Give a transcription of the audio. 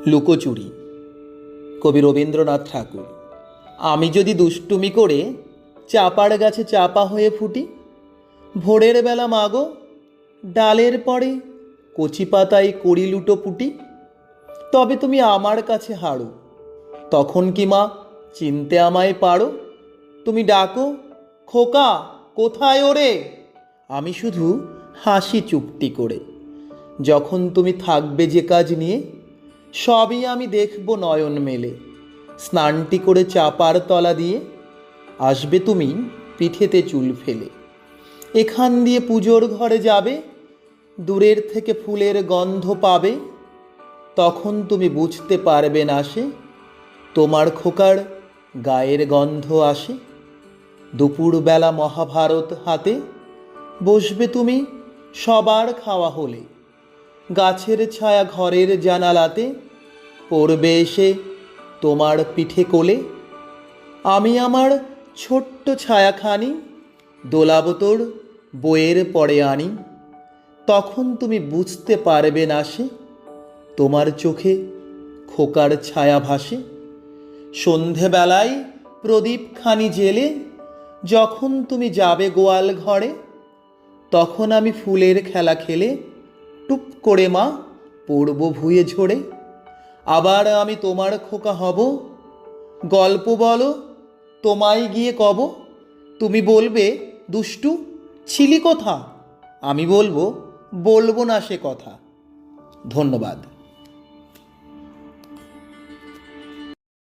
লুকোচুরি। কবি রবীন্দ্রনাথ ঠাকুর। আমি যদি দুষ্টুমি করে চাপার গাছে চাপা হয়ে ফুটি, ভোরের বেলা মাগো ডালের পরে কচি পাতায় করি লুটোপুটি, তবে তুমি আমার কাছে হারো, তখন কি মা চিনতে আমায় পারো? তুমি ডাকো, খোকা কোথায় ওরে? আমি শুধু হাসি চুপটি করে। যখন তুমি থাকবে যে কাজ নিয়ে, সবই আমি দেখব নয়ন মেলে। স্নানটি করে চাপার তলা দিয়ে আসবে তুমি পিঠেতে চুল ফেলে। এখান দিয়ে পুজোর ঘরে যাবে, দূরের থেকে ফুলের গন্ধ পাবে। তখন তুমি বুঝতে পারবে না সে তোমার খোকার গায়ের গন্ধ আসে। দুপুরবেলা মহাভারত হাতে বসবে তুমি সবার খাওয়া হলে। গাছের ছায়া ঘরের জানালাতে পড়বে এসে তোমার পিঠে কোলে। আমি আমার ছোট্ট ছায়াখানি দোলাবো তোর বইয়ের পরে আনি। তখন তুমি বুঝতে পারবে না সে তোমার চোখে খোকার ছায়া ভাসে। সন্ধেবেলায় প্রদীপখানি জেলে যখন তুমি যাবে গোয়াল ঘরে, তখন আমি ফুলের খেলা খেলে টুপ করে মা পড়ব ভুঁয়ে ঝরে। আবার আমি তোমার খোকা হব, গল্প বলো তোমায় গিয়ে কব। তুমি বলবে দুষ্টু ছিলি কোথা? আমি বলবো না সে কথা। ধন্যবাদ।